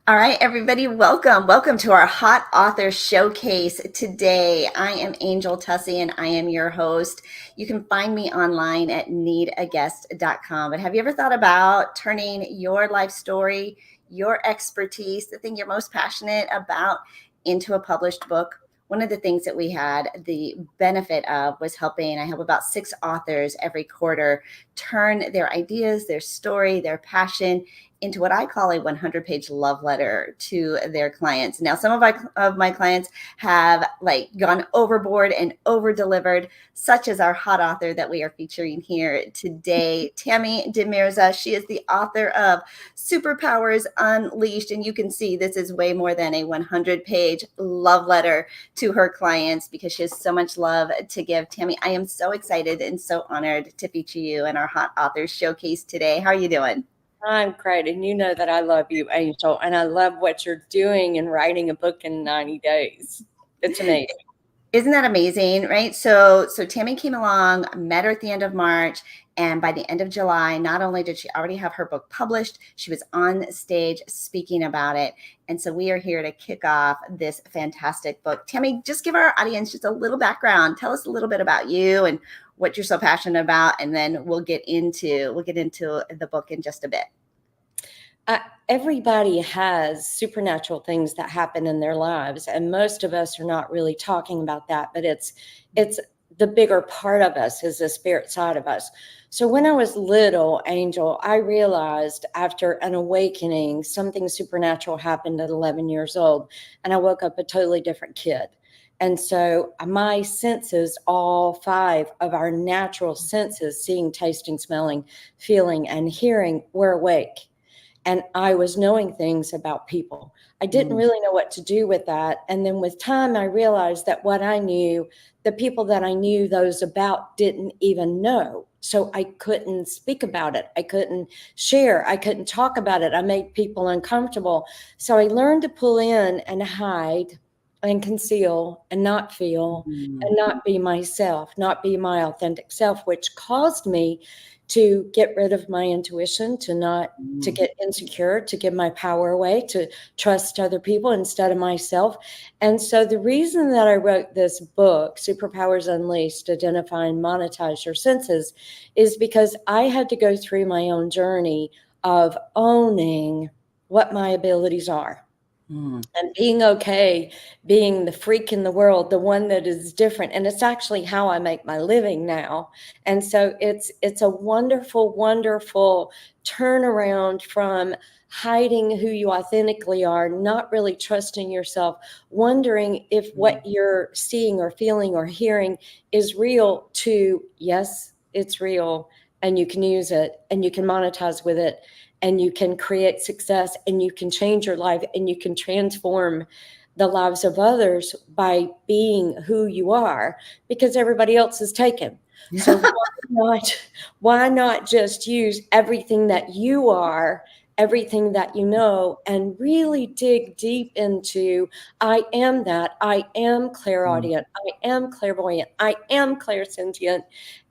All right, everybody, welcome. Welcome to our Hot Author Showcase today. I am Angel Tuccy and I am your host. You can find me online at needaguest.com. But have you ever thought about turning your life story, your expertise, the thing you're most passionate about, into a published book? One of the things that we had the benefit of was I help about 6 authors every quarter turn their ideas, their story, their passion into what I call a 100-page love letter to their clients. Now, some of my clients have gone overboard and over delivered, such as our hot author that we are featuring here today, Tammy Demirza. She is the author of Superpowers Unleashed, and you can see this is way more than a 100-page love letter to her clients because she has so much love to give. Tammy, I am so excited and so honored to feature you in our Hot Authors Showcase today. How are you doing? I'm great. And you know that I love you, Angel, and I love what you're doing in writing a book in 90 days. It's amazing. Isn't that amazing, right? So Tammy came along, met her at the end of March, and by the end of July, not only did she already have her book published, she was on stage speaking about it. And so we are here to kick off this fantastic book. Tammy, just give our audience just a little background. Tell us a little bit about you and what you're so passionate about, and then we'll get into the book in just a bit. Everybody has supernatural things that happen in their lives, and most of us are not really talking about that, but it's the bigger part of us is the spirit side of us. So when I was little, Angel, I realized after an awakening, something supernatural happened at 11 years old, and I woke up a totally different kid. And so my senses, all 5 of our natural senses, seeing, tasting, smelling, feeling, and hearing, were awake. And I was knowing things about people. I didn't really know what to do with that. And then with time, I realized that what I knew, the people that I knew those about didn't even know. So I couldn't speak about it. I couldn't share. I couldn't talk about it. I made people uncomfortable. So I learned to pull in and hide and conceal and not feel and not be myself, not be my authentic self, which caused me to get rid of my intuition, to get insecure, to give my power away, to trust other people instead of myself. And so the reason that I wrote this book, Superpowers Unleashed, Identify and Monetize Your Senses, is because I had to go through my own journey of owning what my abilities are. And being okay, being the freak in the world, the one that is different. And it's actually how I make my living now. And so it's a wonderful, wonderful turnaround from hiding who you authentically are, not really trusting yourself, wondering if what you're seeing or feeling or hearing is real, to yes, it's real, and you can use it and you can monetize with it, and you can create success, and you can change your life, and you can transform the lives of others by being who you are, because everybody else is taken. So why not just use everything that you are, everything that you know, and really dig deep into, I am that, I am clairaudient, I am clairvoyant, I am clairsentient.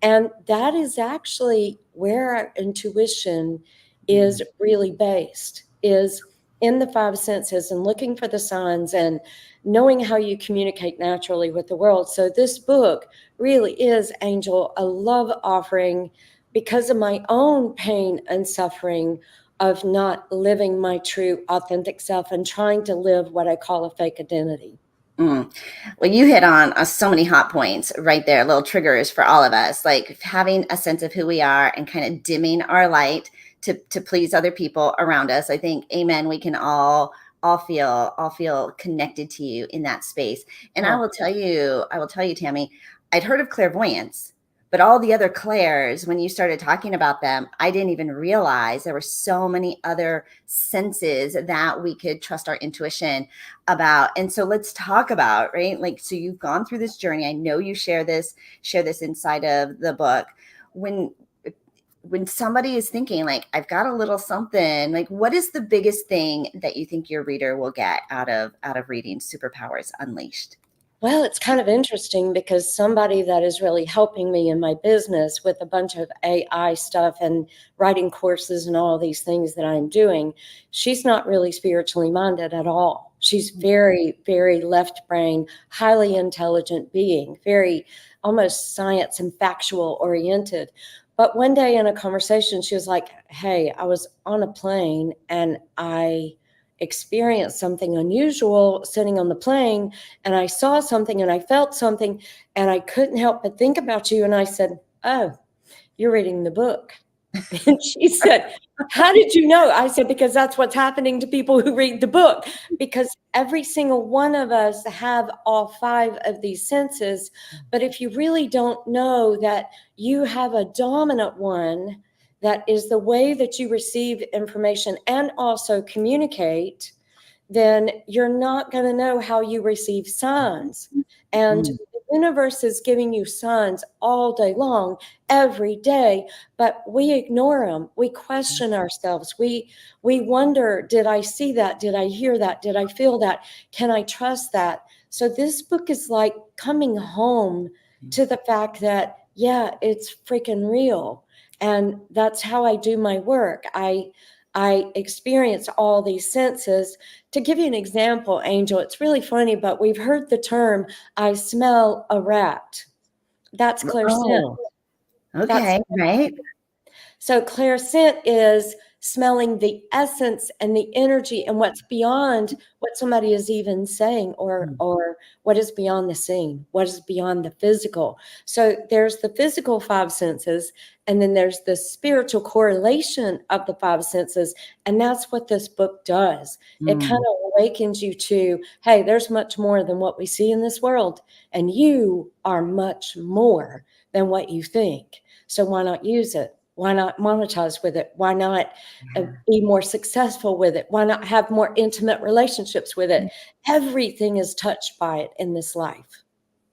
And that is actually where our intuition is really based, is in the 5 senses and looking for the signs and knowing how you communicate naturally with the world. So this book really is, Angel, a love offering because of my own pain and suffering of not living my true authentic self and trying to live what I call a fake identity. Well, you hit on so many hot points right there, little triggers for all of us, like having a sense of who we are and kind of dimming our light to please other people around us. I think, amen, we can all feel connected to you in that space. And I will tell you, Tammy, I'd heard of clairvoyance, but all the other clairs, when you started talking about them, I didn't even realize there were so many other senses that we could trust our intuition about. And so let's talk about, right? Like, so you've gone through this journey. I know you share this inside of the book. When somebody is thinking like, I've got a little something, like, what is the biggest thing that you think your reader will get out of reading Superpowers Unleashed? Well, it's kind of interesting because somebody that is really helping me in my business with a bunch of AI stuff and writing courses and all these things that I'm doing, she's not really spiritually minded at all. She's very, very left brain, highly intelligent being, very almost science and factual oriented. But one day in a conversation, she was like, "Hey, I was on a plane and I experienced something unusual sitting on the plane, and I saw something and I felt something, and I couldn't help but think about you." And I said, "Oh, you're reading the book." And she said, "How did you know?" I said, "Because that's what's happening to people who read the book, because every single one of us have all five of these senses. But if you really don't know that you have a dominant one, that is the way that you receive information and also communicate, then you're not going to know how you receive signs. And Mm. the universe is giving you signs all day long, every day, but we ignore them. We question ourselves. We wonder, did I see that? Did I hear that? Did I feel that? Can I trust that? So this book is like coming home to the fact that, yeah, it's freaking real. And that's how I do my work. I experience all these senses. To give you an example, Angel, it's really funny, but we've heard the term, "I smell a rat." That's clairsentient. Oh, That's okay, right. so clairscent is smelling the essence and the energy and what's beyond what somebody is even saying, Mm. or what is beyond the scene, what is beyond the physical. So there's the physical five senses, and then there's the spiritual correlation of the five senses. And that's what this book does. It kind Mm. of awakens you to, hey, there's much more than what we see in this world. And you are much more than what you think. So why not use it? Why not monetize with it? Why not be more successful with it? Why not have more intimate relationships with it? Everything is touched by it in this life.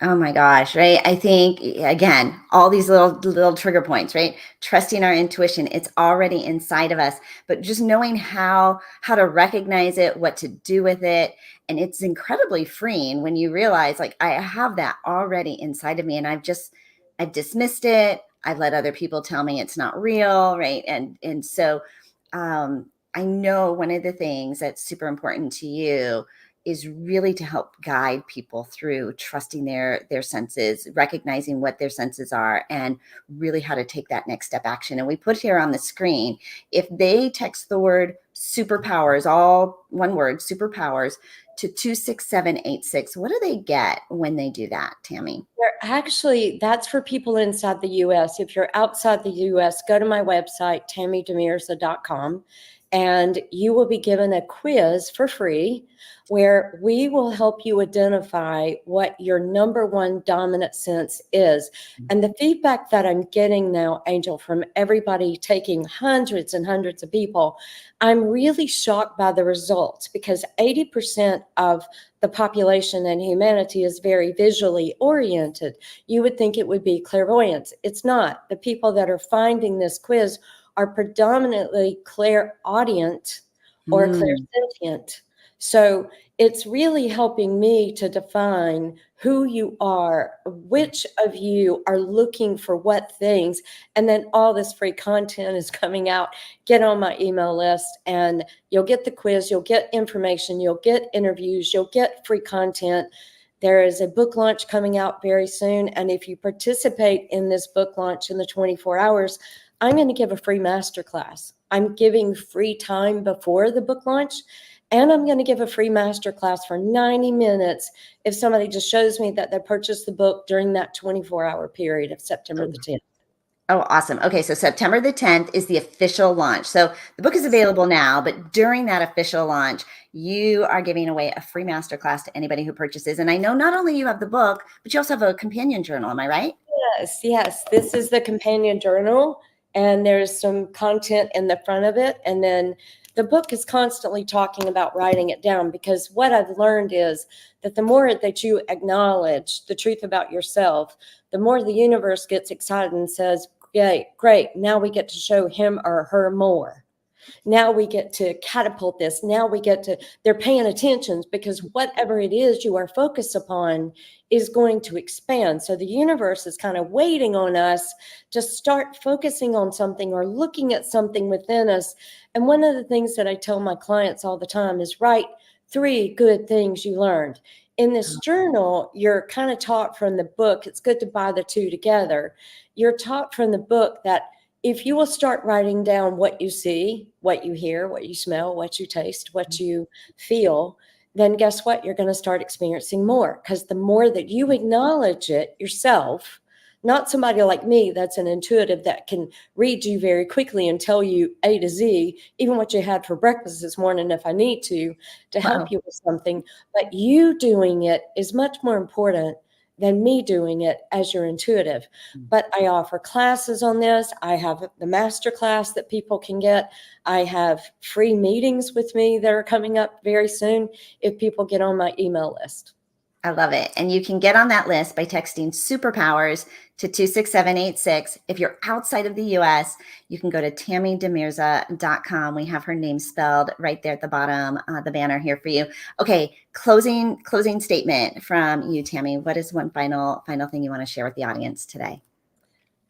Oh my gosh, right? I think again, all these little trigger points, right? Trusting our intuition, it's already inside of us, but just knowing how to recognize it, what to do with it, and it's incredibly freeing when you realize like I have that already inside of me and I've dismissed it. I've let other people tell me it's not real, right? And so I know one of the things that's super important to you is really to help guide people through trusting their senses, recognizing what their senses are, and really how to take that next step action. And we put here on the screen, if they text the word superpowers, all one word, superpowers, to 26786, what do they get when they do that, Tammy? Actually, that's for people inside the US. If you're outside the US, go to my website, tammydemirza.com, and you will be given a quiz for free where we will help you identify what your number one dominant sense is. And the feedback that I'm getting now, Angel, from everybody taking hundreds and hundreds of people, I'm really shocked by the results, because 80% of the population and humanity is very visually oriented. You would think it would be clairvoyance. It's not. The people that are finding this quiz are predominantly clairaudient or Mm. clairsentient. So it's really helping me to define who you are, which of you are looking for what things, and then all this free content is coming out. Get on my email list and you'll get the quiz, you'll get information, you'll get interviews, you'll get free content. There is a book launch coming out very soon. And if you participate in this book launch in the 24 hours, I'm going to give a free masterclass. I'm giving free time before the book launch, and I'm going to give a free masterclass for 90 minutes if somebody just shows me that they purchased the book during that 24-hour period of September the 10th. Oh, awesome. Okay, so September the 10th is the official launch. So the book is available now, but during that official launch, you are giving away a free masterclass to anybody who purchases. And I know not only you have the book, but you also have a companion journal. Am I right? Yes, yes. This is the companion journal, and there's some content in the front of it. And then the book is constantly talking about writing it down, because what I've learned is that the more that you acknowledge the truth about yourself, the more the universe gets excited and says, "Great, great. Now we get to show him or her more." Now we get to catapult this. Now we get to, they're paying attention because whatever it is you are focused upon is going to expand. So the universe is kind of waiting on us to start focusing on something or looking at something within us. And one of the things that I tell my clients all the time is write 3 good things you learned. In this journal, you're kind of taught from the book. It's good to buy the 2 together. You're taught from the book that if you will start writing down what you see, what you hear, what you smell, what you taste, what you feel, then guess what? You're going to start experiencing more, because the more that you acknowledge it yourself, not somebody like me that's an intuitive that can read you very quickly and tell you A to Z, even what you had for breakfast this morning if I need to Wow. help you with something. But you doing it is much more important than me doing it as your intuitive. But I offer classes on this. I have the master class that people can get. I have free meetings with me that are coming up very soon if people get on my email list. I love it. And you can get on that list by texting superpowers to 26786. If you're outside of the US, you can go to tammydemirza.com. We have her name spelled right there at the bottom, the banner here for you. Okay, closing statement from you, Tammy. What is one final thing you want to share with the audience today?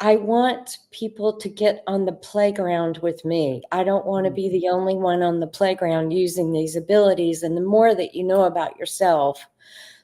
I want people to get on the playground with me. I don't want to be the only one on the playground using these abilities. And the more that you know about yourself,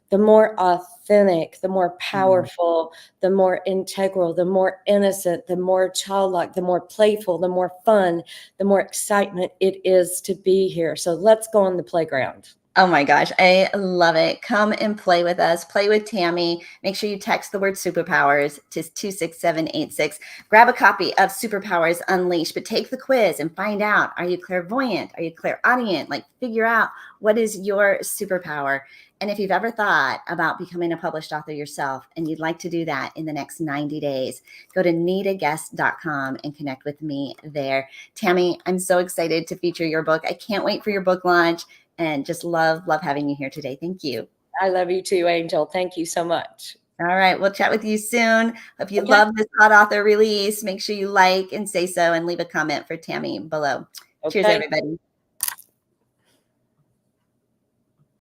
the more authentic, the more powerful, the more integral, the more innocent, the more childlike, the more playful, the more fun, the more excitement it is to be here. So let's go on the playground. Oh my gosh, I love it. Come and play with us. Play with Tammy. Make sure you text the word superpowers to 26786. Grab a copy of Superpowers Unleashed, but take the quiz and find out, are you clairvoyant? Are you clairaudient? Like, figure out what is your superpower. And if you've ever thought about becoming a published author yourself and you'd like to do that in the next 90 days, go to needaguest.com and connect with me there. Tammy, I'm so excited to feature your book. I can't wait for your book launch. And just love having you here today. Thank you. I love you too, Angel. Thank you so much. All right. We'll chat with you soon. If you love this hot author release, make sure you like and say so and leave a comment for Tammy below. Cheers, everybody.